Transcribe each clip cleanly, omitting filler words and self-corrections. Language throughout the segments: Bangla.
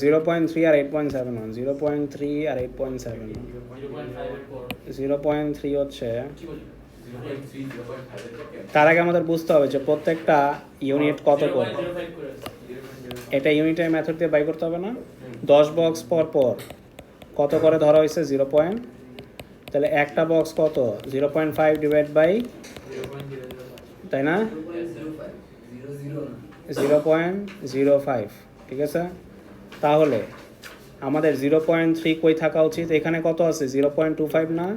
0.3 আর 8.71, 0.3 আর 8.7, 0.3 হচ্ছে। তার আগে আমাদের বুঝতে হবে যে প্রত্যেকটা ইউনিট কত করে, এটা ইউনিটের মেথড দিয়ে বাই করতে হবে না। 10 বক্স পর পর কত করে ধরা হয়েছে 0. তাহলে একটা বক্স কত 0.5 ডিভাইড বাই, তাই না, 0.05, ঠিক আছে। তাহলে আমাদের 0.3 কই থাকা উচিত, এখানে কত আছে 0.25 না,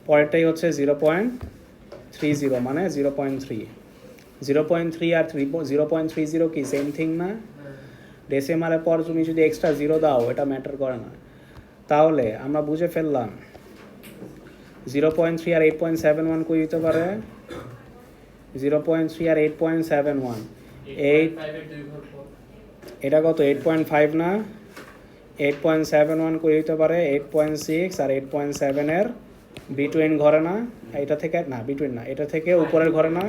পরেরটাই হচ্ছে 0.30 মানে 0.3, 0.3 আর 0.30 কি সেম থিং না। ডেসিমালের পর তুমি যদি এক্সট্রা 0 দাও এটা ম্যাটার করে না। তাহলে আমরা বুঝে ফেললাম 0.3 আর 8.71 কই দিতে পারে, 0.3 আর 8.71, 8, এটা কত 8.5 না, 8.71 কই দিতে পারে 8.6 আর 8.7 এর বিটুইন ঘরে না, এটা থেকে না, বিটুইন না, এটা থেকে উপরের ঘরে না,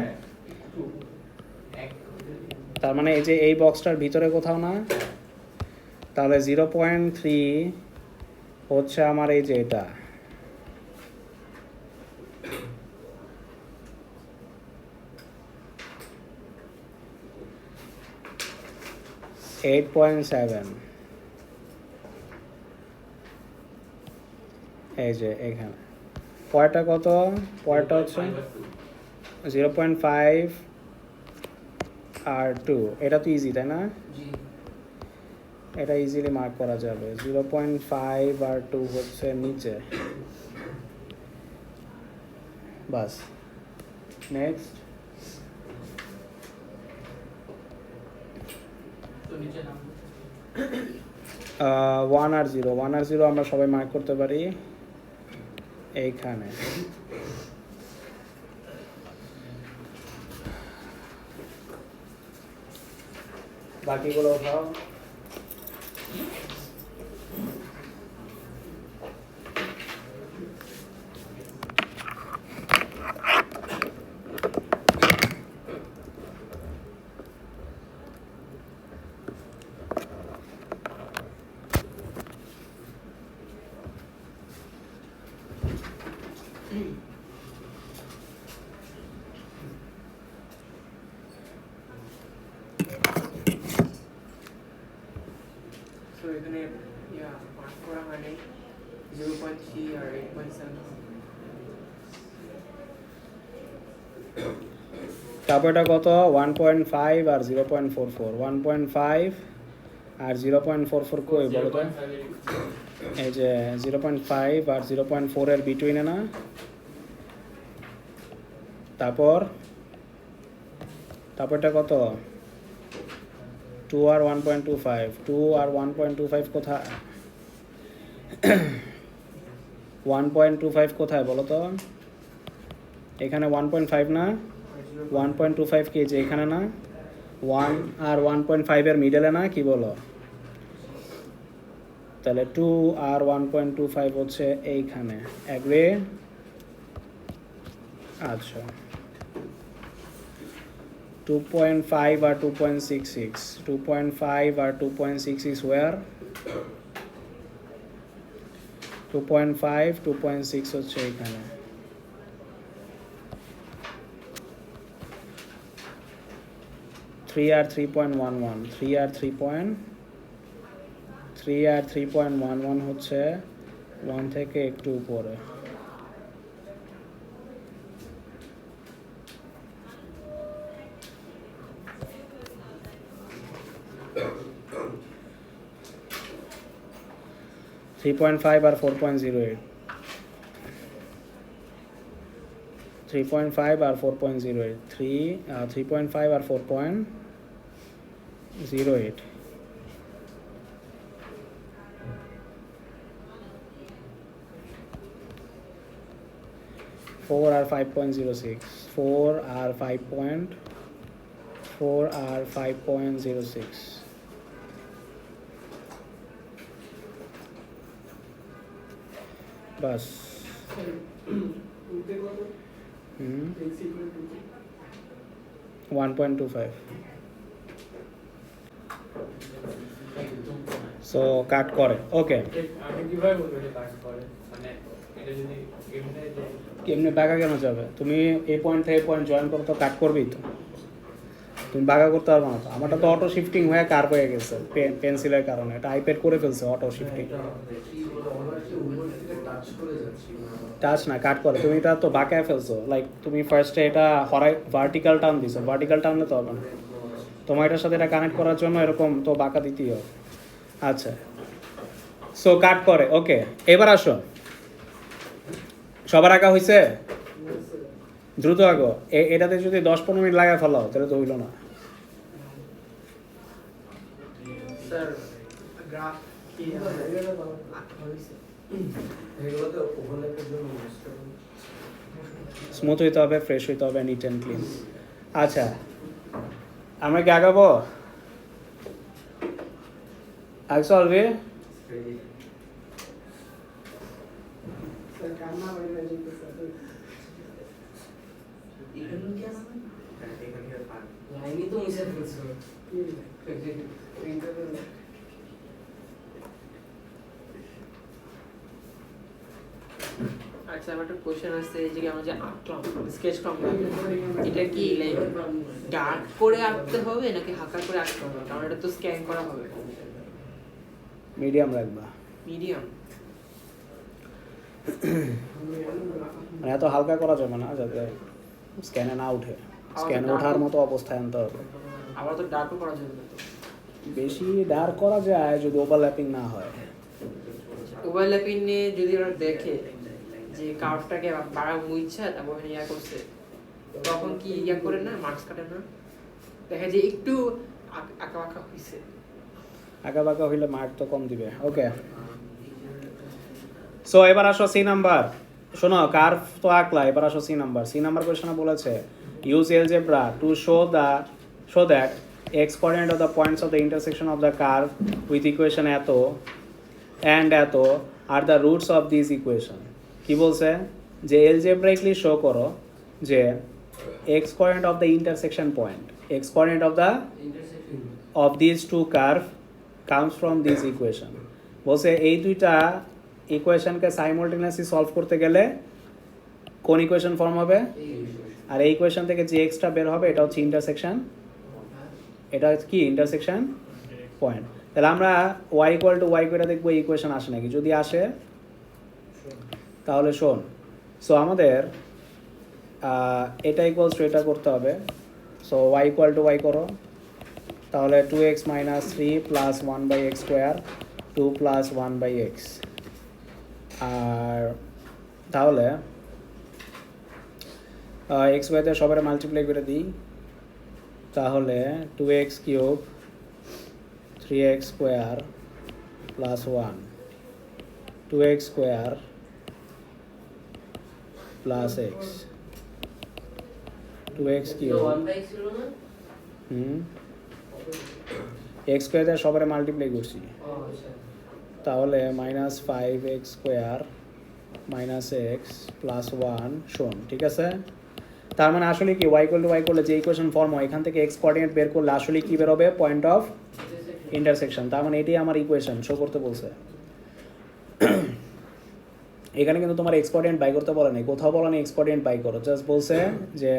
তার মানে এই যে এই বক্সটার ভিতরে কোথাও না। তাহলে 0.3 হচ্ছে আমার এই যে এটা, $8.7, এই যে এখানে পয়েন্টটা কত, পয়েন্টটা হচ্ছে 0.5 আর 2, এটা তো ইজি তাই না, এটা ইজিলি মার্ক করা যাবে। 0.5 আর 2 হচ্ছে নিচে, বাস। নেক্সট 1 আর 0, 1 আর 0 আমরা সবাই মার্ক করতে পারি এইখানে। বাকিগুলো উঠাও। এখানে মার্ক করা হয়নি 0.3 আর 8.7। তারপর এটা কত 1.5 আর 0.44, 1.5 আর 0.44 কই বলো তো, এই যে 0.5 আর 0.4 এর বিটুইনে না। তারপরটা কত 2 আর 1.25, 2 আর 1.25 কোথায়, 1.25 কোথায় বলো তো, এখানে 1.5 না, 1.25 কি যে এখানে না, 1 আর 1.5 এর মিডলে না, কি বলো। তাহলে 2 আর 1.25 হচ্ছে এইখানে, এগ্রি। আচ্ছা 2.5 আর 2.66, 2.5 আর 2.66 ওয়ার, 2.5 2.6 হচ্ছে এখানে। থ্রি আর 3.11, 3 আর 3.11 হচ্ছে 1 থেকে একটু উপরে। থ্রি 3.5 আর 4.08, 3.5 আর 4.08, 3.5 আর 4.08, 4 আর 5.06, 4 আর 5.06, বাস। 1.25 সো কাট করে ওকে আমি কিভাবে বলবো এটা কাজ করে মানে এটা যদি এমনি এমনি বাঁকা কেন যাবে তুমি এই পয়েন্ট থেকে পয়েন্ট জয়েন করো তো কাট করবেই তো তুমি বাঁকা করতে পারবে না তো আমারটা তো অটো শিফটিং হয়ে কার্ভ হয়ে গেছে পেন্সিলের কারণে এটা আইপ্যাড করে ফেলছে অটো শিফটিং টাচ না কাট করে তুমি এটা তো বাঁকায় ফেলছো লাইক তুমি ফার্স্টে এটা হরাই ভার্টিক্যাল টার্ন দিছো ভার্টিক্যাল টার্নলে তো হবে না তোমার এটার সাথে এটা কানেক্ট করার জন্য এরকম তো বাঁকা দিতেই হবে আচ্ছা সো কাট করে ওকে এবার আসো সবার আঁকা হয়েছে দ্রুত আঁকো এটাতে যদি 10-15 মিনিট লাগায় ফেলাও তাহলে তো হইলো না স্যার গ্রাফ কি হয়েছে স্মুথ হইতে হবে ফ্রেশ হইতে হবে নিট অ্যান্ড ক্লিন আচ্ছা আমরা কি আগাবো আগে চলবে লাইনই তো মুছে ফেলছো আচ্ছা আমার একটা কোশ্চেন আছে এই যে আমরা যে আঁকলাম স্কেচ করলাম এটা কি লাইক ডার্ক করে আঁকতে হবে নাকি হালকা করে আঁকতে হবে কারণ এটা তো স্ক্যান করা হবে মিডিয়াম রাখবা মিডিয়াম মানে এত হালকা করা যাবে না যাতে স্ক্যানে না উঠে স্ক্যানে ওঠার মতো অবস্থায় আনতে হবে আবার তো ডার্কও করা যাবে না তো বেশি ডার্ক করা যায় যদি ওভারল্যাপিং না হয় ওভারল্যাপিং নিয়ে যদি ওরা দেখে যে কার্ভটাকে বাড়া মুইছে তারপর ইয়া করছে তখন কি ইয়া করে না মার্কস কাটে না দেখা যায় একটু আঁকা বাঁকা হয়েছে আঁকা বাঁকা হইলে মার্ক তো কম দিবে ওকে সো এবার আসো সি নাম্বার শোনো কার্ভ তো আঁকলা এবার আসো সি নাম্বার কোয়েশ্চনে বলেছে use algebra to show that x coordinate of the points of the intersection of the curve with equation এত and এত are the roots of this equation কি বলছে যে algebraically শো করো যে x coordinate of the intersection point x coordinate of these two curve comes from this equation বলছে এই দুইটা ইকুয়েশনকে সাইমultaneously সলভ করতে গেলে কোন ইকুয়েশন ফর্ম হবে আর এই ইকুয়েশন থেকে যে এক্সট্রা বের হবে এটা হচ্ছে ইন্টারসেকশন এটা কি ইন্টারসেকশন পয়েন্ট তাহলে আমরা y ইকুয়াল টু y করে দেখবো এই ইকুয়েশন আসে নাকি যদি আসে তাহলে শোন সো আমাদের এটা ইকুয়ালস টু এটা করতে হবে so y equal to y করো তাহলে 2x minus 3 plus 1/x square 2 plus 1/x আর তাহলে এক্স ওয়াইতে সবারে মাল্টিপ্লাই করে দিই তাহলে 2x cube 3x square plus 1 2x square plus x 2x cube x স্কোয়ারতে সবারে মাল্টিপ্লাই করছি তাহলে minus 5x square minus x plus 1 শোন ঠিক আছে তার মানে আসলে কি y ইকুয়াল টু y করলে যে ইকুয়েশন ফর্ম হয় এখান থেকে x কোঅর্ডিনেট বের করলে আসলে কি বের হবে পয়েন্ট অফ ইন্টারসেকশন তার মানে এটাই আমার ইকুয়েশন শো করতে বলছে এখানে কিন্তু তোমার x কোঅর্ডিনেট বাই করতে বলে নাই কোথাও বলে নাই x কোঅর্ডিনেট বাই করো জাস্ট বলছে যে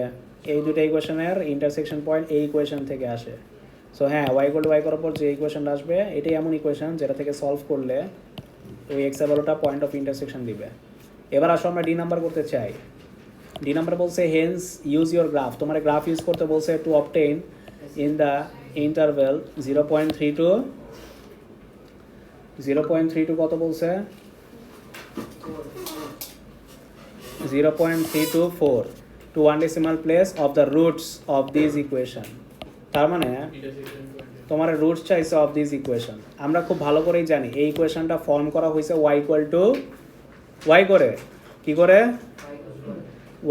এই দুটো ইকুয়েশনের ইন্টারসেকশন পয়েন্ট এই ইকুয়েশন থেকে আসে সো হ্যাঁ y ইকুয়াল টু y করার পর যে ইকুয়েশনটা আসবে এটাই এমন ইকুয়েশন যেটা থেকে সলভ করলে ওই x এর ভ্যালুটা পয়েন্ট অফ ইন্টারসেকশন দিবে এবার আসো আমরা ডি নাম্বার করতে চাই ডি নাম্বার বলছে হেন্স ইউজ ইউর গ্রাফ তোমার গ্রাফ ইউজ করতে বলছে two obtain in the interval 0.32 কত বলছে 0.324 to one decimal place of the roots of this equation তার মানে তোমার রুটস চাইছে অফ দিস ইকুয়েশন আমরা খুব ভালো করেই জানি এই ইকুয়েশনটা ফর্ম করা হয়েছে y ইকুয়াল টু y করে কি করে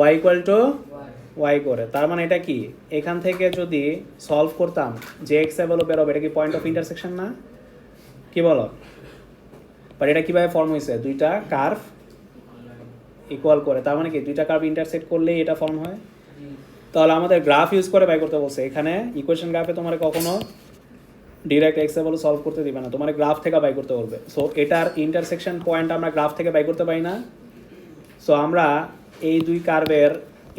y ইকুয়াল টু y করে তার মানে এটা কি এখান থেকে যদি সলভ করতাম যে x এর ভ্যালু বের হবে এটা কি পয়েন্ট অফ ইন্টারসেকশন না কি বলো বাট এটা কিভাবে ফর্ম হয়েছে দুইটা কার্ভ ইকুয়াল করে তার মানে কি দুইটা কার্ভ ইন্টারসেক্ট করলেই এটা ফর্ম হয় তাহলে আমাদের গ্রাফ ইউজ করে বাই করতে বলছে এখানে ইকুয়েশন গ্রাফে তোমার কখনো ডিরেক্ট এক্স ভ্যালু সলভ করতে দিবে না, তোমার গ্রাফ থেকে বাই করতে বলবে। সো এটার ইন্টারসেকশন পয়েন্ট আমরা গ্রাফ থেকে বাই করতে পারি না। সো আমরা এই দুই কার্ভের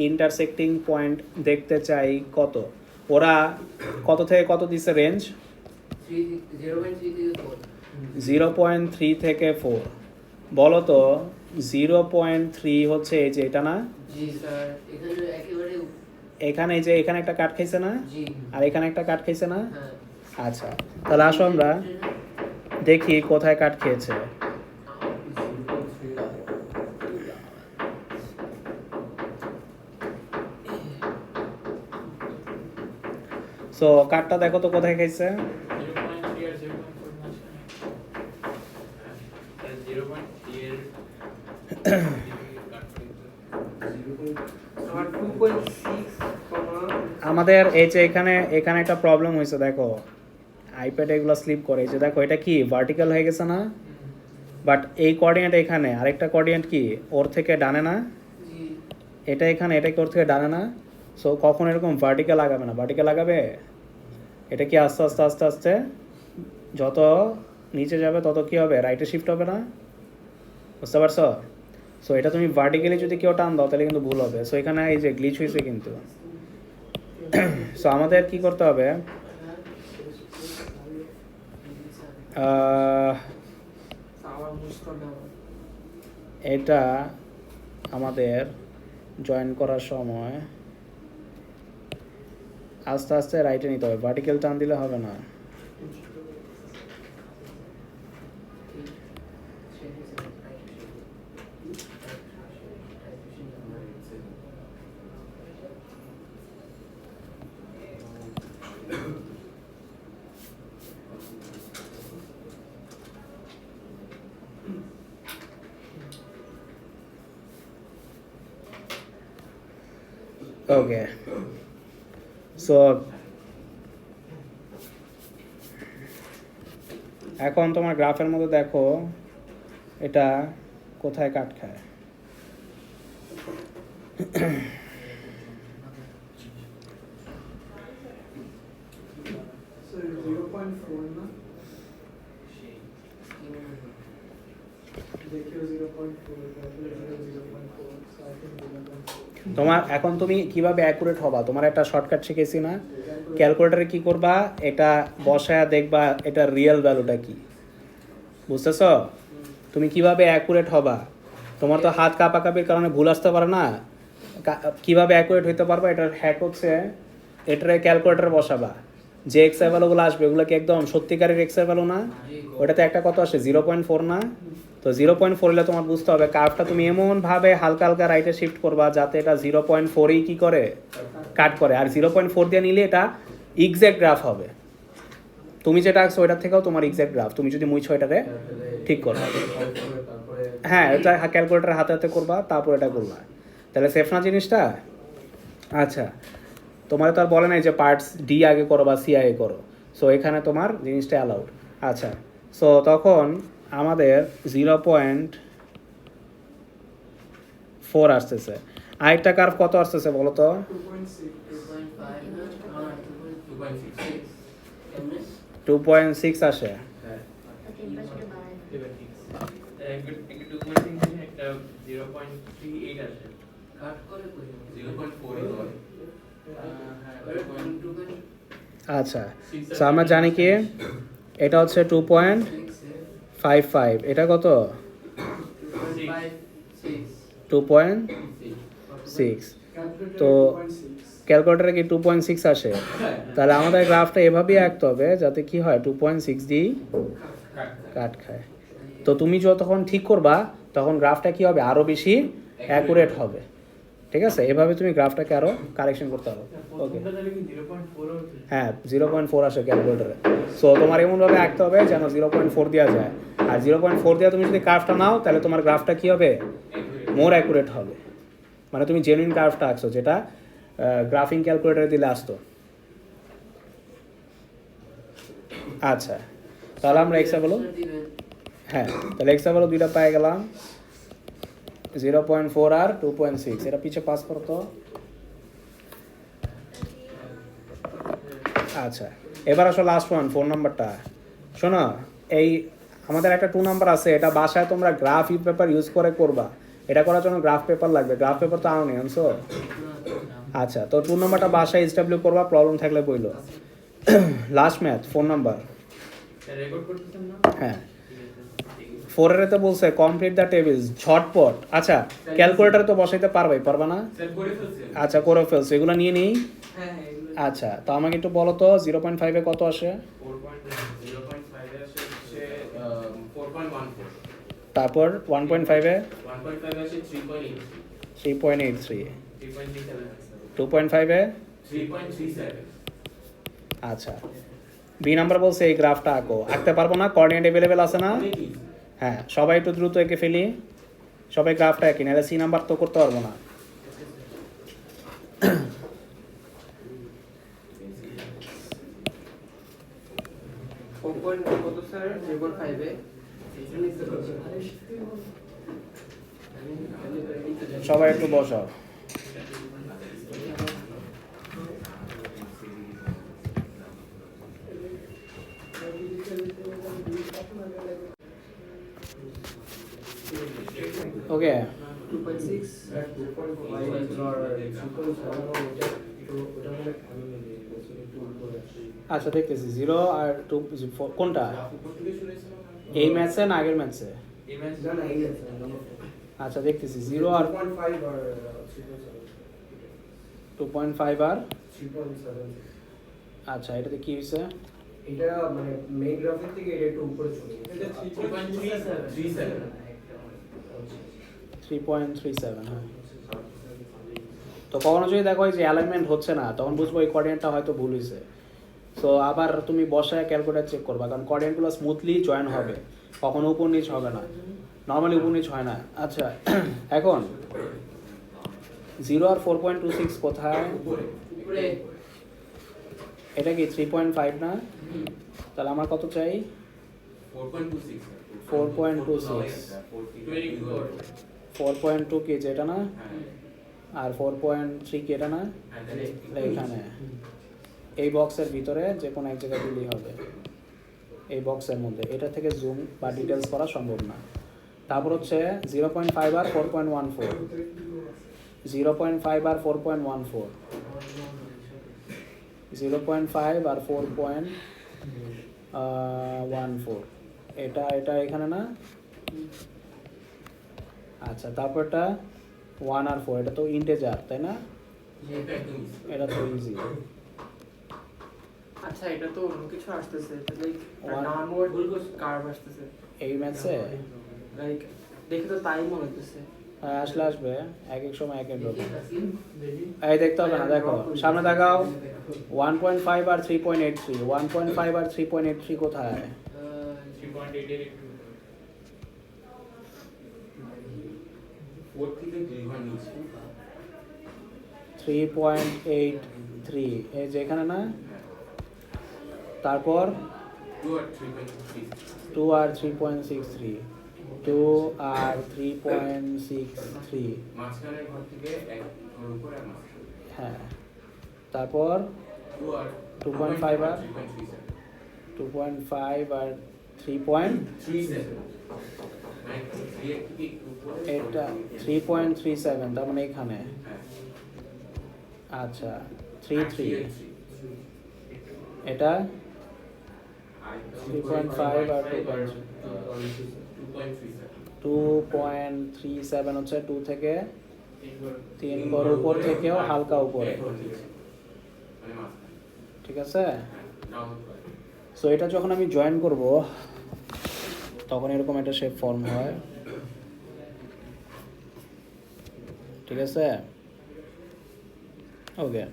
ইন্টারসেক্টিং পয়েন্ট দেখতে চাই কত, ওরা কত থেকে কত দিছে রেঞ্জ? 0.3 থেকে 4। বলো তো 0.3 হচ্ছে এই যে এটা না, জি স্যার, এখানে একেবারে এখানে এই যে এখানে একটা কাট খাইছে না, জি আর এখানে একটা কাট খাইছে না। হ্যাঁ। আচ্ছা, তাহলে আসো আমরা দেখি কোথায় কাট খেয়েছে। সো কাটটা দেখো তো কোথায় খাইছে। 0.3 আর 0.4 মাঝখানে। আর 0.3 এর কাট করে দিতে আমার 2.6 আমাদের এই যে এখানে এখানে একটা প্রবলেম হয়েছে, দেখো আইপ্যাড এগুলো স্লিপ করে, এই যে দেখো এটা কি ভার্টিক্যাল হয়ে গেছে না, বাট এই কোঅর্ডিনেট এখানে, আরেকটা কোঅর্ডিনেট কি ওর থেকে ডানে না, জি এটা এখানে, এটা কি ওর থেকে ডানে না। সো কখন এরকম ভার্টিক্যাল লাগাবে না, ভার্টিক্যাল লাগাবে এটা কি আস্তে আস্তে আস্তে আস্তে যত নিচে যাবে তত কি হবে, রাইটে শিফট হবে না, বুঝতে পারছো? সো এটা তুমি ভার্টিক্যালি যদি কেউ টান দাও তাহলে কিন্তু ভুল হবে। সো এখানে এই যে গ্লিচ হয়েছে কিন্তু। সো আমাদের কি করতে হবে, আবার মুস্কর দাও। এটা আমাদের জয়েন করার সময় আস্তে আস্তে রাইটে নিতে হবে, ভার্টিক্যাল টান দিলে হবে না। ওকে, সো এখন তোমার গ্রাফের মধ্যে দেখো এটা কোথায় কাট খায়। তোমার এখন তুমি কিভাবে অ্যাকুরেট হবা, তোমার একটা শর্টকাট শিখেছি না, ক্যালকুলেটরে কি করবা, এটা বসায়া দেখবা এটা রিয়েল ভ্যালুটা কি, বুঝতেছ? তুমি কিভাবে অ্যাকুরেট হবা, তোমার তো হাত কাঁপাকাঁপির কারণে ভুল আসতে পারে না, কিভাবে অ্যাকুরেট হইতে পারবা এটার হ্যাক হচ্ছে এটারে ক্যালকুলেটরে বসাবা, যে এক্স এর ভ্যালুগুলো আসবে ওগুলো কি একদম সত্যিকারের এক্স এর ভ্যালু না, ওটাতে একটা কত আসে 0.4 না, তো 0.4 হলে তোমার বুঝতে হবে কার্ভটা তুমি এমনভাবে হালকা হালকা রাইটে শিফট করবা যাতে এটা 0.4ই কি করে কাট করে, আর 0.4 দিয়ে নিলে এটা এক্সাক্ট গ্রাফ হবে, তুমি যেটা আঁকছো ওইটার থেকেও তোমার এক্সাক্ট গ্রাফ, তুমি যদি মুইছো এটারে ঠিক করো। হ্যাঁ, এটা ক্যালকুলেটর হাতে হাতে করবা, তারপর এটা করবা, তাহলে সেফ না জিনিসটা। আচ্ছা, তোমার তো আর বলে নাই যে পার্টস ডি আগে করো বা সি আগে করো, সো এখানে তোমার জিনিসটা অ্যালাউড। আচ্ছা, সো তখন আমাদের 0.4 আসতেছে, আরেকটা কার্ভ কত আসতেছে বলো তো, 2.6 আসে। একটু 2.6 একটা 0.38 আছে। কাট করে কই 0.4 হয়। আচ্ছা, সো আমরা জানি কি এটা হচ্ছে 2.55, এটা কত 2.6, তো ক্যালকুলেটরে কি 2.6 আসে, তাহলে আমাদের গ্রাফটা এভাবেই আঁকতে হবে যাতে কি হয় 2.6 দিয়ে কাট খায়। তো তুমি যতক্ষণ ঠিক করবা তখন গ্রাফটা কি হবে, আরও বেশি অ্যাকুরেট হবে, ঠিক আছে? এভাবে তুমি গ্রাফটাকে আরও কারেকশন করতে হবে। ওকে, হ্যাঁ 0.4 আসে ক্যালকুলেটরে, সো তোমার এমনভাবে আঁকতে হবে যেন 0.4 দেওয়া যায়, আর 0.4 দেওয়া তুমি যদি কার্ভটা নাও তাহলে তোমার গ্রাফটা কী হবে, মোর অ্যাকুরেট হবে, মানে তুমি জেনুইন কার্ভটা আঁকছো যেটা গ্রাফিং ক্যালকুলেটরে দিলে আসতো। আচ্ছা, তাহলে আমরা এক্সাম্পল, হ্যাঁ তাহলে এক্সাম্পল দুইটা পাই গেলাম, 0.4 আর 2.6, এটা পিছে পাস করতো। আচ্ছা, এবার আসো লাস্ট ওয়ান 4 নাম্বারটা। শোনো, এই আমাদের একটা 2 নাম্বার আছে, এটা বাসায় তোমরা গ্রাফ পেপার ইউজ করে করবা। এটা করার জন্য গ্রাফ পেপার লাগবে। গ্রাফ পেপার তো আনো আনছো? আচ্ছা, তো 2 নাম্বারটা বাসায় এসডব্লিউ করবা, প্রবলেম থাকলে বইলো। Last math 4 number. রেকর্ড করতেছেন না? হ্যাঁ, 4 এর তো বলছে কমপ্লিট দ্য টেবিলস ঝটপট। আচ্ছা, ক্যালকুলেটরে তো বসাইতে পারবা না? স্যার করে ফেলছি। আচ্ছা, করে ফেলছো, এগুলো নিয়ে নিই। হ্যাঁ হ্যাঁ এগুলো আচ্ছা, তো আমাকে একটু বলো তো 0.5 এ কত আসে? 0.5 এ আসে হচ্ছে 4.14, তারপর 1.5 এ 1.5 আসে 3.83, 3.83, 3.37, 2.5 এ 3.37। আচ্ছা, বি নাম্বার বলছে এই গ্রাফটা আঁকো। আঁকতে পারবো না, কোঅর্ডিনেট অ্যাভেলেবেল আছে না? অনেক easy। হ্যাঁ, সবাই একটু দ্রুত এঁকে ফেলি। সবাই গ্রাফটা এঁকে, নাহলে সি নাম্বার তো করতে পারবো না। ওপেন কত স্যার 3.5 এ সবাই একটু বসাও। ওকে, 2.6 আচ্ছা দেখতেছি 0 আর 2 কোনটা? উপর থেকে শুনেছিলাম এই ম্যাথসে না আগের ম্যাথসে? এই ম্যাচ আচ্ছা দেখতেছি 0 আর 2.5 আর আচ্ছা, এটাতে কি হয়েছে? এটা মানে মেইন গ্রাফের থেকে এটা একটু উপরে চলে গেছে। এটা 3.37। 3.37, হ্যাঁ। তো কখনো যদি দেখো যে অ্যালাইনমেন্ট হচ্ছে না, তখন বুঝবো এই কোঅর্ডিনেটটা হয়তো ভুল হয়েছে। সো আবার তুমি বসায় ক্যালকুলেটর চেক করবা, কারণ কোঅর্ডিনেটগুলো স্মুথলি জয়েন হবে, কখনো উপর নিচ হবে না, নর্মালি উপর নিচ হয় না। আচ্ছা, এখন 0 আর 4.26 কোথায়? উপরে এটা কি 3.5 না? তাহলে আমার কত চাই? 4.26। 4.26। 4.2 কি যেটা না? আর 4.3 কি এটা না? এটা এখানে এই বক্সের ভিতরে যে কোনো এক জায়গায় দিলেই হবে, এই বক্সের মধ্যে। এটা থেকে জুম বা ডিটেলস করা সম্ভব না। তারপর হচ্ছে 0.5 আর 4.14, 0.5 আর 4.14, 0.5 আর 4.14, এটা এটা এখানে না? আচ্ছা, তারপরটা 1 আর 4, এটা তো ইন্টিজার তাই না? এটা তো ইজি। আচ্ছা এটা তো অন্য কিছু আসতেছে লাইক One. ডাউনওয়ার্ড কার্ভ আসতেছে এই ম্যাথসে লাইক দেখে তো তাই মনে হচ্ছে আসলে আসবে, এক এক সময় এক এক রকম। এই দেখতে হবে না, দেখো সামনে দেখাও। 1.5 আর 3.83, 1.5 আর 3.83 কোথায়? 3.8 এর একটু 4 থেকে 2 ঘর নিচে। 3.83, এই যে এখানে না? তারপর 2 আর 3.6। 2 আর 3.63, 2 আর 3.63, মাঝখানের ঘর থেকে এক ঘর উপরে আর মাঝখানে। হ্যাঁ। তারপর 2 আর 2.5 আর 3.37। 2.5 আর 3. 37 মানে 3 এর থেকে একটু উপরে। এটা 3.37, তার মানে এখানে। হ্যাঁ। আচ্ছা 3.3, 3 এটা আর 3.5 আর 2.3, 2.37। 2.37 হচ্ছে 2 থেকে 3 ঘর উপর থেকেও হালকা উপরে, এক ঘর নিচে। মানে মাঝখানে। ঠিক আছে? ডাউন। সো এটা যখন আমি জয়েন করব তখন এরকম একটা শেপ ফর্ম হয়, ঠিক আছে? ওকে,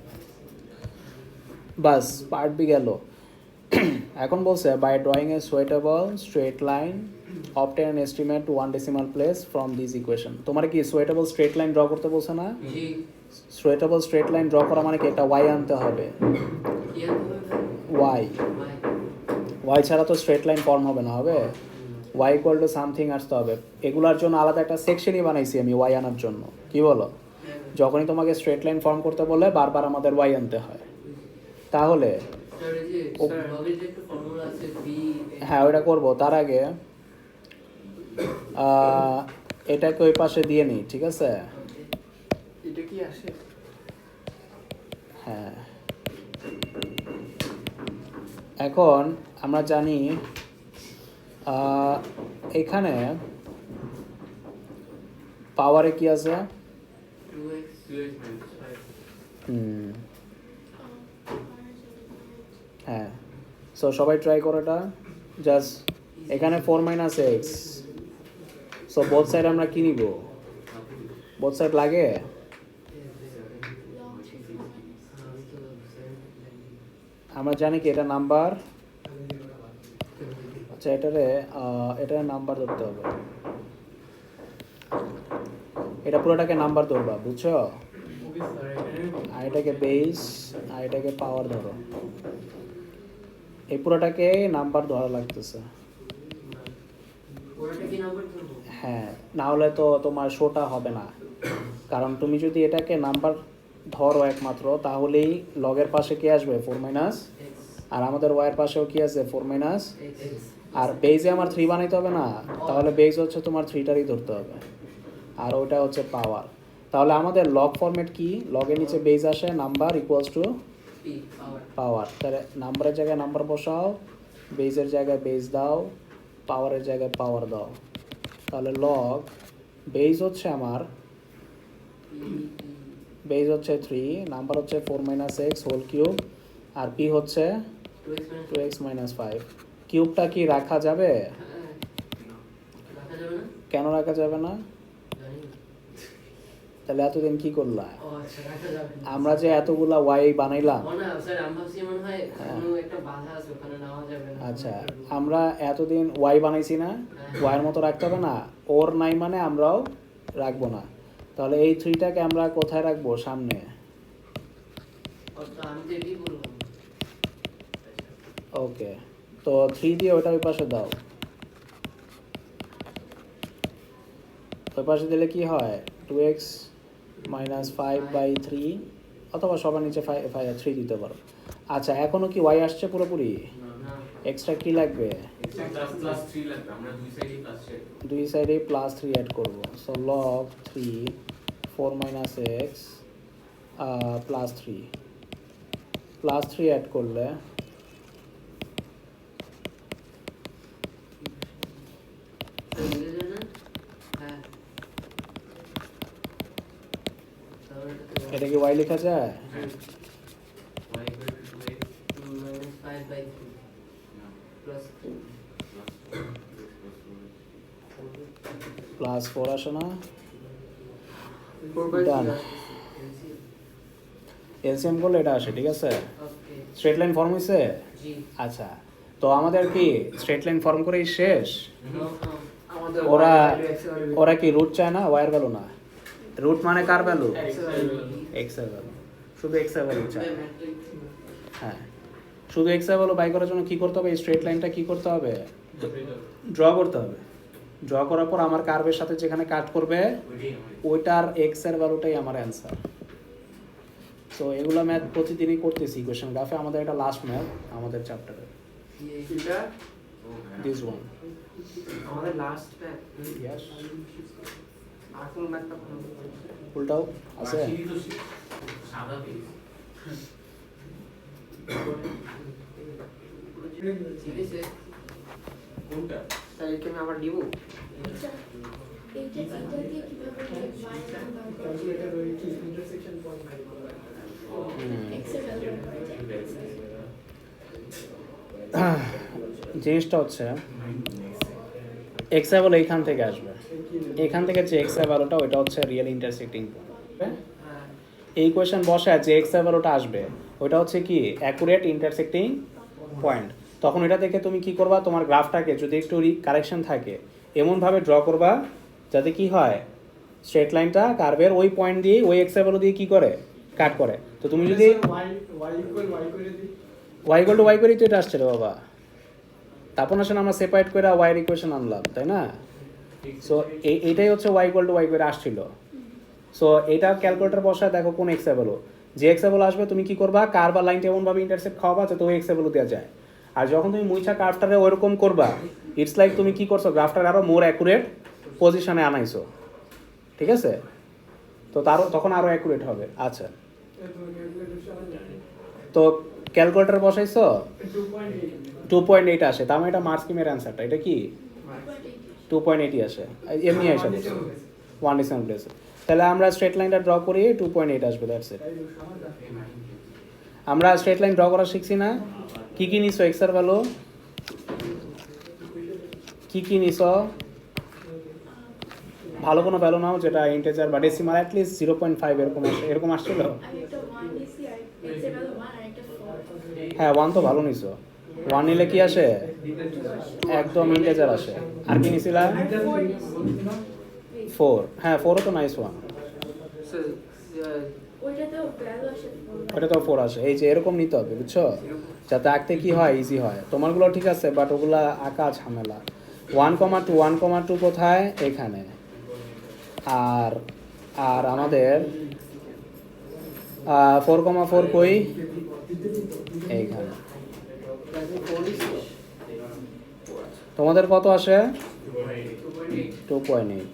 বাস পার্ট বি গেল। এখন বলছে by drawing a suitable straight line obtain an estimate 1 decimal place from this equation। তোমার কি সুইটেবল স্ট্রেট লাইন ড্র করতে বলছে না? জি সুইটেবল স্ট্রেট লাইন ড্র করা মানে কি একটা y আনতে হবে, y ছাড়া তো স্ট্রেট লাইন ফর্ম হবে না, হবে y ইকুয়াল টু সামথিং আসতে হবে। এগুলার জন্য আলাদা একটা সেকশনই বানাইছি আমি y আনার জন্য, কি বলো? যখনই তোমাকে স্ট্রেট লাইন ফর্ম করতে বললে বারবার আমাদের y আনতে হয়। তাহলে স্যার এই যে ও- স্যার লগের যে একটা ফর্মুলা আছে বি হ্যাঁ ওটা করব, তার আগে এটাকে ওই পাশে দিয়ে নিই, ঠিক আছে? এটা কি আসে? হ্যাঁ, এখন আমরা জানি এখানে পাওয়ারে কি আছে? 2x 5 হুম, হ্যাঁ। সো সবাই ট্রাই করো এটা। জাস্ট এখানে 4 minus x, so both side আমরা কি নিব? বোথ সাইড লাগে? আমরা জানি কি এটা নাম্বার, আচ্ছা এটারে নাম্বার ধরতে হবে, এটা পুরোটাকে নাম্বার ধরবা, বুঝছো? আর এটাকে বেস আর এটাকে পাওয়ার ধরো, এই পুরোটাকে নাম্বার ধরা লাগতেছে। ওটা কি নাম্বার ধরবো? হ্যাঁ, না হলে তো তোমার শোটা হবে না, কারণ তুমি যদি এটাকে নাম্বার ধরো একমাত্র, তাহলেই লগের পাশে কি আসবে? 4 মাইনাস, x আর আমাদের ওয়াইয়ের পাশেও কি আছে? 4 মাইনাস। x আর বেজে আমার 3 বানাইতে হবে না, তাহলে বেজ হচ্ছে তোমার 3টারই ধরতে হবে, আর ওটা হচ্ছে পাওয়ার। তাহলে আমাদের লগ ফরম্যাট কি? লগের নিচে বেজ আসে, নাম্বার ইকুয়ালস টু p পাওয়ার পাওয়ার। তাহলে নাম্বারের জায়গায় নাম্বার বসাও, বেজের জায়গায় বেজ দাও, পাওয়ারের জায়গায় পাওয়ার দাও। তাহলে লগ বেজ হচ্ছে আমার, বেজ হচ্ছে 3, নাম্বার হচ্ছে 4 মাইনাস এক্স হোল কিউব, আর পি হচ্ছে 2x 2x মাইনাস 5। কিউবটা কি রাখা যাবে? রাখা যাবে না? কেন রাখা যাবে না? জানি না। তাহলে এতদিন কি করলা? ও আচ্ছা রাখা যাবে না। আমরা যে এতগুলা ওয়াই বানাইলাম, ও না স্যার আমি ভাবছি মনে হয় হ্যাঁ। কোনো একটা বাধা আছে ওখানে নেওয়া যাবে না। আচ্ছা আমরা এতদিন ওয়াই বানাইছি না, ওয়াইয়ের মতো রাখতে হবে না, ওর নাই মানে আমরাও রাখবো না। তাহলে এই 3টাকে আমরা কোথায় রাখবো? সামনে। ও তো আমি তো এটাই বললাম। ওকে, তো 3 দিয়ে ওটা ওই পাশে দাও, ওই পাশে দিলে কি হয়? 2x মাইনাস 5/3, অথবা সবার নিচে 3 দিতে পারো। আচ্ছা এখনো কি ওয়াই আসছে পুরোপুরি? না এক্সট্রা কি লাগবে? প্লাস 3 লাগবে, আমরা দুই সাইডেই প্লাস শেড। দুই সাইডে প্লাস 3 অ্যাড করব। So log 3 4 minus x plus 3, plus 3 add করলে স্যার বুঝে যায় না? হ্যাঁ তাহলে এটা এটা কি ওয়াই লেখা যায়? y equal to 2x minus 5/3 plus plus 4 আসে না? 4/3 Done. LCM এলসিএম করলে এটা আসে, ঠিক আছে? ওকে স্ট্রেট লাইন ফর্ম হয়েছে? জি আচ্ছা, তো আমাদের কি স্ট্রেট লাইন ফর্ম করেই শেষ? নো আমাদের ওরা y value, x value ওরা কি রুট চায় না, ওয়াইয়ের ভ্যালু না? রুট মানে কার ভ্যালু? x value। এক্স এর ভ্যালু, শুধু এক্স এর ভ্যালু চায়। হ্যাঁ, শুধু এক্স এর ভ্যালু বাই করার জন্য কি করতে হবে? এই স্ট্রেট লাইনটা কি করতে হবে? ড্র করতে হবে। ড্র করার পর আমার কার্ভের সাথে যেখানে কাট করবে ওইটার এক্স এর ভ্যালুটাই আমার অ্যান্সার। সো এগুলো ম্যাথ প্রতিদিনই করতেছি ইকুয়েশন গ্রাফে, আমাদের এটা লাস্ট ম্যাথ আমাদের চ্যাপ্টারে, এটা দিস ওয়ান। আমাদের লাস্ট ম্যাথ। ইয়েস, আসল ম্যাথটা কোন? উল্টাও আছে। বাকি তো সাদা পেজ। সিরিজে কোনটা? তাহলে কি আমি আবার দিব? ক্যালকুলেটর ওই কি ইন্টারসেকশন পয়েন্ট বের করা হয়। জিনিসটা হচ্ছে এক্স এর ভ্যালু এইখান থেকে আসবে, এখান থেকে যে এক্স এর ভ্যালুটা ওইটা হচ্ছে রিয়েল ইন্টারসেক্টিং পয়েন্ট। এই কোয়েশ্চেন বসায় যে এক্স এর ভ্যালুটা আসবে ওইটা হচ্ছে কি অ্যাকুরেট ইন্টারসেক্টিং পয়েন্ট। তখন এটা দেখে তুমি কি করবা? তোমার গ্রাফটাকে যদি একটু কারেকশন থাকে এমনভাবে ড্র করবা যাতে কি হয়, স্ট্রেট লাইনটা কার্ভের ওই পয়েন্ট দিয়ে ওই এক্স এর ভ্যালু দিয়ে কি করে কাট করে। তো তুমি যদি y equal y করে দিই ওয়াই ইকুয়াল টু ওয়াই করেই তো এটা আসছে রে বাবা, তারপর আসলে আমরা সেপারেট করে ওয়াইয়ের ইকুয়েশন আনলাম, তাই না? সো এইটাই হচ্ছে ওয়াই ইকুয়াল টু ওয়াই করে আসছিল। সো এটা ক্যালকুলেটর বসায় দেখো কোন এক্স এর ভ্যালু, যে এক্সেবল আসবে তুমি কি করবা, কার্ভ বা লাইনটা এমনভাবে ইন্টারসেক্ট খাওয়াবা যাতে ওই এক্সেবল দেওয়া যায়। আর যখন তুমি মুইছা কার্ভটারে ওইরকম করবা, ইটস লাইক তুমি কি করছো, গ্রাফটার আরো মোর অ্যাকুরেট পজিশনে আনাইছো, ঠিক আছে? তো তখন আরো অ্যাকুরেট হবে। আচ্ছা, তো ক্যালকুলেটর বসাইছো 2.8 আসে, তার মানে এটা মার্কস স্কিমের অ্যান্সারটা, এটা কি 2.8 আসে, এমনি আসে 1 ডিসিমাল প্লেসে। তাহলে আমরা স্ট্রেট লাইনটা ড্র করি, 2.8 আসবে, দ্যাটস ইট। আমরা স্ট্রেট লাইন ড্র করা শিখছি না? কি কি নিছো এক্স এর ভ্যালু, কি কি নিছো? ভালো কোনো ভ্যালু নাও যেটা ইন্টিজার বা ডেসিমাল, অ্যাট লিস্ট 0.5 এরকম আসছিল। হ্যাঁ 1 তো ভালো নিছো, 1 নিলে কি আসে, একদম ইন্টিজার আসে। আর কি নিছিলা? 4, হ্যাঁ 4ও তো নাইস 1, ওটা তো 4 আসে। এই যে এরকম নিতে হবে, বুঝছো, যাতে আঁকতে কি হয়, ইজি হয়। তোমারগুলো ঠিক আছে, বাট ওগুলা আঁকা ঝামেলা। 1,2 1,2 কোথায়, এখানে। আর আর আমাদের 4,4 কই, এইখানে। তোমাদের কত আসে? 2.8।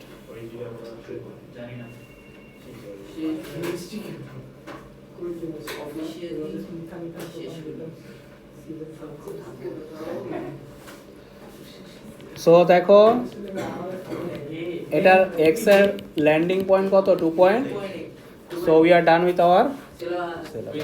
সো দেখো এটার এক্স এর ল্যান্ডিং পয়েন্ট কত, 2 point. So we are done with our syllabus.